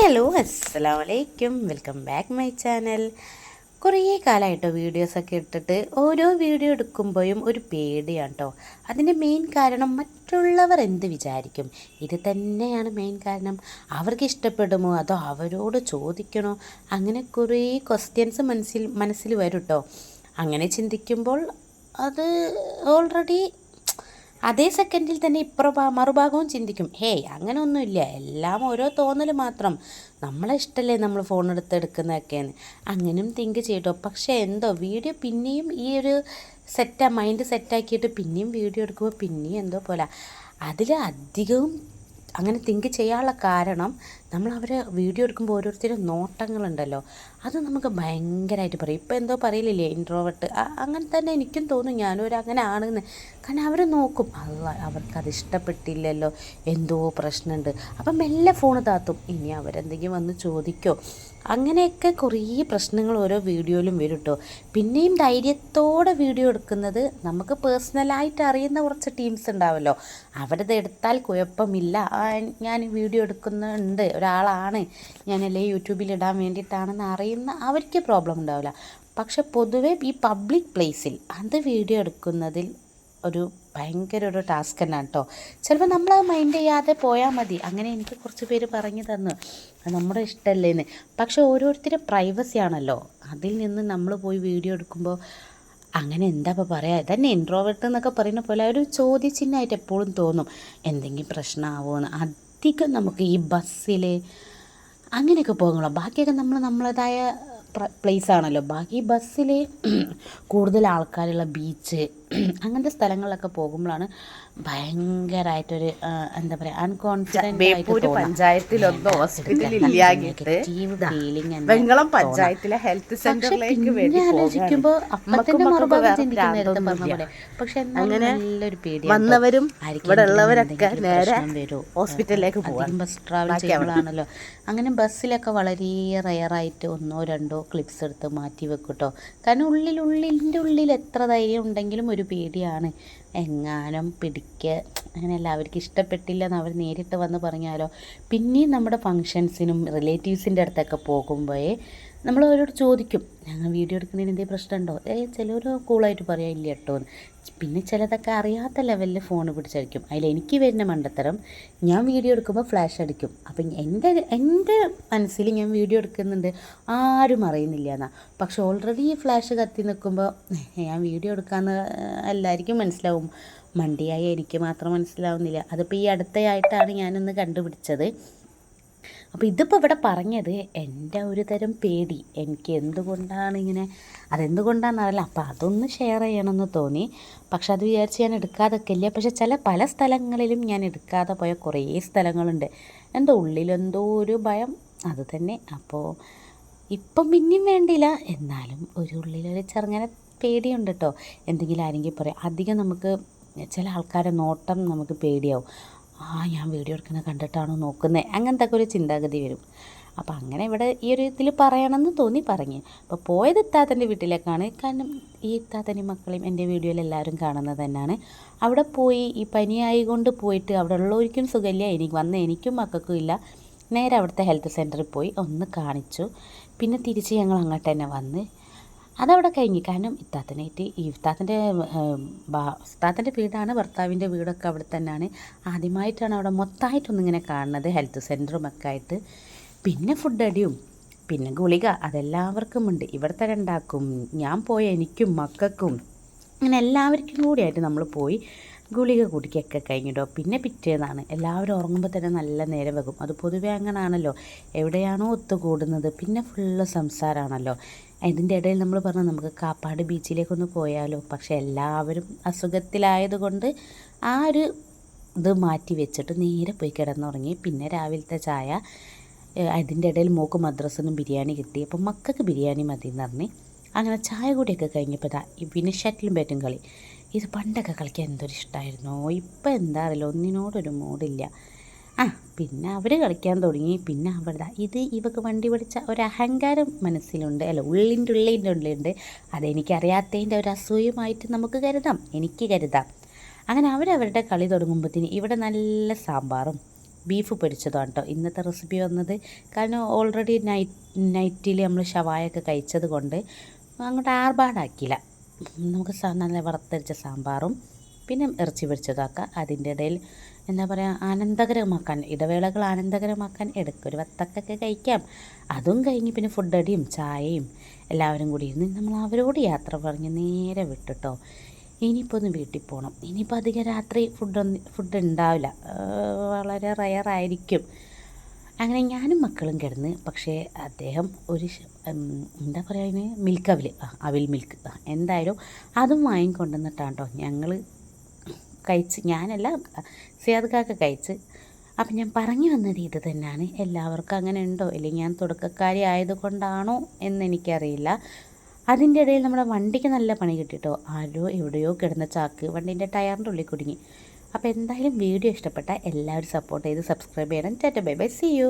Hello അസ്സലാമു അലൈക്കും, welcome back my channel. കുറേ കാലമായിട്ടോ വീഡിയോസൊക്കെ ഇട്ടിട്ട് ഓരോ വീഡിയോ എടുക്കുമ്പോഴും ഒരു പേടിയാണ് കേട്ടോ. അതിൻ്റെ മെയിൻ കാരണം മറ്റുള്ളവർ എന്ത് വിചാരിക്കും, ഇത് തന്നെയാണ് മെയിൻ കാരണം. അവർക്ക് ഇഷ്ടപ്പെടുമോ അതോ അവരോട് ചോദിക്കണോ, അങ്ങനെ കുറേ ക്വസ്റ്റ്യൻസ് മനസ്സിൽ വരും കേട്ടോ. അങ്ങനെ ചിന്തിക്കുമ്പോൾ അത് ഓൾറെഡി അതേ സെക്കൻഡിൽ തന്നെ മറുഭാഗവും ചിന്തിക്കും, ഹേയ് അങ്ങനെ ഒന്നുമില്ല, എല്ലാം ഓരോ തോന്നൽ മാത്രം, നമ്മളെ ഇഷ്ടമല്ലേ നമ്മൾ ഫോൺ എടുക്കുന്നതൊക്കെയാണ്, അങ്ങനെയും തിങ്ക് ചെയ്തോ. പക്ഷേ എന്തോ വീഡിയോ പിന്നെയും ഈ ഒരു മൈൻഡ് സെറ്റാക്കിയിട്ട് പിന്നെയും വീഡിയോ എടുക്കുമ്പോൾ പിന്നെയും എന്തോ പോലെ. അതിൽ അധികവും അങ്ങനെ തിങ്ക് ചെയ്യാനുള്ള കാരണം നമ്മൾ അവരെ വീഡിയോ എടുക്കുമ്പോൾ ഓരോരുത്തരും നോട്ടങ്ങളുണ്ടല്ലോ, അത് നമുക്ക് ഭയങ്കരമായിട്ട് പറയും. ഇപ്പോൾ എന്തോ പറയില്ലേ ഇൻട്രോവേർട്ട്, അങ്ങനെ തന്നെ എനിക്കും തോന്നും, ഞാനൊരു അങ്ങനെ ആണെന്ന്. കാരണം അവർ നോക്കും, അവർക്കത് ഇഷ്ടപ്പെട്ടില്ലല്ലോ, എന്തോ പ്രശ്നമുണ്ട്, അപ്പം മെല്ലെ ഫോൺ താത്തും, ഇനി അവരെന്തെങ്കിലും വന്ന് ചോദിക്കോ, അങ്ങനെയൊക്കെ കുറേ പ്രശ്നങ്ങൾ ഓരോ വീഡിയോയിലും വരും കേട്ടോ. പിന്നെയും ധൈര്യത്തോടെ വീഡിയോ എടുക്കുന്നത് നമുക്ക് പേഴ്സണലായിട്ട് അറിയുന്ന കുറച്ച് ടീംസ് ഉണ്ടാവുമല്ലോ, അവരത് എടുത്താൽ കുഴപ്പമില്ല, ഞാൻ വീഡിയോ എടുക്കുന്നുണ്ട്, ഒരാളാണ്, ഞാനല്ലേ യൂട്യൂബിൽ ഇടാൻ വേണ്ടിയിട്ടാണെന്ന് അറിയുന്ന അവർക്ക് പ്രോബ്ലം ഉണ്ടാവില്ല. പക്ഷെ പൊതുവെ ഈ പബ്ലിക് പ്ലേസിൽ അത് വീഡിയോ എടുക്കുന്നതിൽ ഒരു ഭയങ്കര ഒരു ടാസ്ക് തന്നെയാണ് കേട്ടോ. ചിലപ്പോൾ നമ്മൾ മൈൻഡ് ചെയ്യാതെ പോയാൽ മതി, അങ്ങനെ എനിക്ക് കുറച്ച് പേര് പറഞ്ഞു തന്നു, അത് നമ്മുടെ ഇഷ്ടമല്ലേന്ന്. പക്ഷെ ഓരോരുത്തരും പ്രൈവസി ആണല്ലോ, അതിൽ നിന്ന് നമ്മൾ പോയി വീഡിയോ എടുക്കുമ്പോൾ അങ്ങനെ എന്താ ഇപ്പോൾ പറയുക, ഇതന്നെ ഇൻട്രോവേർട്ട് എന്നൊക്കെ പറയുന്ന പോലെ ഒരു ചോദ്യചിഹ്നമായിട്ട് എപ്പോഴും തോന്നും, എന്തെങ്കിലും പ്രശ്നമാവുമെന്ന്. അധികം നമുക്ക് ഈ ബസ്സിൽ അങ്ങനെയൊക്കെ പോകുമ്പോൾ, ബാക്കിയൊക്കെ നമ്മളേതായ പ്ലേസ് ആണല്ലോ, ബാക്കി ബസ്സിൽ കൂടുതൽ ആൾക്കാരുള്ള ബീച്ച് അങ്ങനത്തെ സ്ഥലങ്ങളിലൊക്കെ പോകുമ്പോഴാണ് ഭയങ്കരമായിട്ടൊരു എന്താ പറയുക അൺകോൺഫിഡൻറ്റ് പഞ്ചായത്തിലൊന്നും ഹോസ്പിറ്റലില്ലാങ്ങിട്ട് വെങ്ങളം പഞ്ചായത്തിലെ ഹെൽത്ത് സെന്ററിലേക്ക് ആലോചിക്കുമ്പോൾ അപ്പത്തന്നെ മറുഭാഗം ചിന്തിക്കും, നേരത്തെ പറഞ്ഞ പോലെ. പക്ഷെ അങ്ങനെ നല്ലൊരു പേടി, വന്നവരും ഇവിടെ ഉള്ളവരൊക്കെ നേരെ ഹോസ്പിറ്റലിലേക്ക് പോകും. ബസ് ട്രാവൽ ചെയ്യുമ്പോഴാണല്ലോ. അങ്ങനെ ബസ്സിലൊക്കെ വളരെ റെയറായിട്ട് ഒന്നോ രണ്ടോ ക്ലിപ്സ് എടുത്ത് മാറ്റി വെക്കും കേട്ടോ. കാരണം ഉള്ളിൻ്റെ ഉള്ളിൽ എത്ര ധൈര്യം ഉണ്ടെങ്കിലും ഒരു പേടിയാണ്, എങ്ങാനും പിടിക്കുക, അങ്ങനെ എല്ലാവർക്കും ഇഷ്ടപ്പെട്ടില്ല എന്ന് അവർ നേരിട്ട് വന്ന് പറഞ്ഞാലോ. പിന്നെയും നമ്മുടെ ഫങ്ഷൻസിനും റിലേറ്റീവ്സിൻ്റെ അടുത്തൊക്കെ പോകുമ്പോഴേ നമ്മൾ അവരോട് ചോദിക്കും, ഞങ്ങൾ വീഡിയോ എടുക്കുന്നതിന് എന്തെങ്കിലും പ്രശ്നമുണ്ടോ, ചിലർ കൂളായിട്ട് പറയാം ഇല്ല കേട്ടോ എന്ന്. പിന്നെ ചിലതൊക്കെ അറിയാത്ത ലെവലിൽ ഫോൺ പിടിച്ചടിക്കും. അതിലെനിക്ക് വരുന്ന മണ്ടത്തരം, ഞാൻ വീഡിയോ എടുക്കുമ്പോൾ ഫ്ലാഷ് അടിക്കും. അപ്പം എൻ്റെ മനസ്സിൽ ഞാൻ വീഡിയോ എടുക്കുന്നുണ്ട്, ആരും അറിയുന്നില്ല എന്നാണ്. പക്ഷെ ഓൾറെഡി ഈ ഫ്ലാഷ് കത്തി നിൽക്കുമ്പോൾ ഞാൻ വീഡിയോ എടുക്കാമെന്ന് എല്ലാവർക്കും മനസ്സിലാവും, മണ്ടിയായി എനിക്ക് മാത്രം മനസ്സിലാവുന്നില്ല. അതിപ്പോൾ ഈ അടുത്തയായിട്ടാണ് ഞാനൊന്ന് കണ്ടുപിടിച്ചത്. അപ്പോൾ ഇതിപ്പോൾ ഇവിടെ പറഞ്ഞത് എൻ്റെ ഒരു തരം പേടി, എനിക്ക് എന്തുകൊണ്ടാണ് ഇങ്ങനെ, അതെന്തുകൊണ്ടാണെന്നറിയില്ല. അപ്പോൾ അതൊന്ന് ഷെയർ ചെയ്യണമെന്ന് തോന്നി. പക്ഷെ അത് വിചാരിച്ച് ഞാൻ എടുക്കാതൊക്കെ ഇല്ല. പക്ഷെ പല സ്ഥലങ്ങളിലും ഞാൻ എടുക്കാതെ പോയ കുറേ സ്ഥലങ്ങളുണ്ട്. എന്തോ ഉള്ളിലെന്തോ ഒരു ഭയം, അത് തന്നെ. അപ്പോൾ ഇപ്പം പിന്നെയും വേണ്ടില്ല, എന്നാലും ഒരു ഉള്ളിലൊരു ചെറുങ്ങനെ പേടിയുണ്ട് കേട്ടോ. എന്തെങ്കിലും ആരെങ്കിലും പറയാം, അധികം നമുക്ക് ചില ആൾക്കാരെ നോട്ടം നമുക്ക് പേടിയാവും, ഞാൻ വീഡിയോ എടുക്കുന്നത് കണ്ടിട്ടാണോ നോക്കുന്നത്, അങ്ങനത്തെ ഒക്കെ ഒരു ചിന്താഗതി വരും. അപ്പോൾ അങ്ങനെ ഇവിടെ ഈ ഒരു ഇതിൽ പറയണമെന്ന് തോന്നി പറഞ്ഞു. അപ്പോൾ പോയത് ഇത്താത്തൻ്റെ വീട്ടിലേക്കാണ്. കാരണം ഈ ഇത്താത്തനെയും മക്കളെയും എൻ്റെ വീഡിയോയിൽ എല്ലാവരും കാണുന്നത് തന്നെയാണ്. അവിടെ പോയി ഈ പനിയായിക്കൊണ്ട് പോയിട്ട് അവിടെ ഉള്ളവർക്കും സുഖമില്ല, എനിക്കും മക്കൾക്കും ഇല്ല. നേരെ അവിടുത്തെ ഹെൽത്ത് സെൻറ്ററിൽ പോയി ഒന്ന് കാണിച്ചു. പിന്നെ തിരിച്ച് ഞങ്ങൾ അങ്ങോട്ട് തന്നെ വന്ന് അതവിടെ കഴിഞ്ഞു. കാരണം ഇത്താത്തൻ്റെ വീടാണ്, ഭർത്താവിൻ്റെ വീടൊക്കെ അവിടെ തന്നെയാണ്. ആദ്യമായിട്ടാണ് അവിടെ മൊത്തമായിട്ടൊന്നിങ്ങനെ കാണുന്നത്, ഹെൽത്ത് സെൻറ്ററും ഒക്കെ ആയിട്ട്. പിന്നെ ഫുഡ് അടിയും പിന്നെ ഗുളിക അതെല്ലാവർക്കും ഉണ്ട്, ഇവിടുത്തെ രണ്ടാക്കും, ഞാൻ പോയ എനിക്കും മക്കൾക്കും, അങ്ങനെ എല്ലാവർക്കും കൂടിയായിട്ട് നമ്മൾ പോയി ഗുളിക കുടിക്കൊക്കെ കഴിഞ്ഞിട്ടോ. പിന്നെ പിറ്റേന്നാണ് എല്ലാവരും ഉറങ്ങുമ്പോൾ തന്നെ നല്ല നേരം വെക്കും. അത് പൊതുവേ അങ്ങനെയാണല്ലോ, എവിടെയാണോ ഒത്തുകൂടുന്നത് പിന്നെ ഫുള്ള് സംസാരമാണല്ലോ. ഇതിൻ്റെ ഇടയിൽ നമ്മൾ പറഞ്ഞു നമുക്ക് കാപ്പാട് ബീച്ചിലേക്കൊന്ന് പോയാലോ. പക്ഷേ എല്ലാവരും അസുഖത്തിലായതുകൊണ്ട് ആ ഒരു ഇത് മാറ്റി വെച്ചിട്ട് നേരെ പോയി കിടന്നുറങ്ങി. പിന്നെ രാവിലത്തെ ചായ, അതിൻ്റെ ഇടയിൽ മോക്ക് മദ്രസൊന്നും ബിരിയാണി കിട്ടി, അപ്പം മക്കൾക്ക് ബിരിയാണി മതി എന്ന് പറഞ്ഞ് അങ്ങനെ ചായ കൂടിയൊക്കെ കഴിഞ്ഞപ്പോൾ പിന്നെ ഷട്ടിലും ബാറ്റും കളി. ഇത് പണ്ടൊക്കെ കളിക്കാൻ എന്തൊരു ഇഷ്ടമായിരുന്നു, ഇപ്പം എന്താ അറിയില്ല, ഒന്നിനോടൊരു മൂഡില്ല. പിന്നെ അവർ കളിക്കാൻ തുടങ്ങി. പിന്നെ ഇവക്ക് വണ്ടി പഠിച്ച ഒരു അഹങ്കാരം മനസ്സിലുണ്ട്, അല്ല ഉള്ളിൻ്റെ ഉള്ളിലുണ്ട്. അതെനിക്കറിയാത്തതിൻ്റെ ഒരു അസൂയമായിട്ട് നമുക്ക് കരുതാം, എനിക്ക് കരുതാം. അങ്ങനെ അവരവരുടെ കളി തുടങ്ങുമ്പോഴത്തേന് ഇവിടെ നല്ല സാമ്പാറും ബീഫ് പൊരിച്ചതാണ് കേട്ടോ ഇന്നത്തെ റെസിപ്പി വന്നത്. കാരണം ഓൾറെഡി നൈറ്റിൽ നമ്മൾ ഷവായൊക്കെ കഴിച്ചത് കൊണ്ട് അങ്ങോട്ട് ആർഭാടാക്കിയില്ല. നമുക്ക് നല്ല വറുത്തരിച്ച സാമ്പാറും പിന്നെ ഇറച്ചി പൊരിച്ചതാക്കാം. അതിൻ്റെ ഇടയിൽ എന്താ പറയുക, ആനന്ദകരമാക്കാൻ, ഇടവേളകൾ ആനന്ദകരമാക്കാൻ ഇടയ്ക്ക് ഒരു വത്തക്കൊക്കെ കഴിക്കാം. അതും കഴിഞ്ഞ് പിന്നെ ഫുഡടിയും ചായയും എല്ലാവരും കൂടി ഇരുന്ന് നമ്മൾ അവരോട് യാത്ര പറഞ്ഞ് നേരെ വിട്ടിട്ടോ. ഇനിയിപ്പോൾ ഒന്ന് വീട്ടിൽ പോകണം. ഇനിയിപ്പോൾ അധികം രാത്രി ഫുഡ് ഉണ്ടാവില്ല, വളരെ റയറായിരിക്കും. അങ്ങനെ ഞാനും മക്കളും കിടന്ന്. പക്ഷേ അദ്ദേഹം ഒരു എന്താ പറയുക, അതിന് മിൽക്ക് അവിൽ മിൽക്ക് എന്തായാലും അതും വാങ്ങിക്കൊണ്ടുവന്നിട്ടാണ് കേട്ടോ ഞങ്ങൾ കഴിച്ച്. ഞാനല്ല, സിയാദ്ക്കാക്ക് കഴിച്ച്. അപ്പം ഞാൻ പറഞ്ഞു വന്നത് ഇത് തന്നെയാണ്. എല്ലാവർക്കും അങ്ങനെ ഉണ്ടോ, അല്ലെങ്കിൽ ഞാൻ തുടക്കക്കാരി ആയതുകൊണ്ടാണോ എന്നെനിക്കറിയില്ല. അതിൻ്റെ ഇടയിൽ നമ്മുടെ വണ്ടിക്ക് നല്ല പണി കിട്ടിട്ടോ. ആരോ എവിടെയോ കിടന്ന ചാക്ക് വണ്ടീൻ്റെ ടയറിൻ്റെ ഉള്ളിൽ കുടുങ്ങി. അപ്പോൾ എന്തായാലും വീഡിയോ ഇഷ്ടപ്പെട്ടാൽ എല്ലാവരും സപ്പോർട്ട് ചെയ്ത് സബ്സ്ക്രൈബ് ചെയ്യണം. Tata bye bye, see U.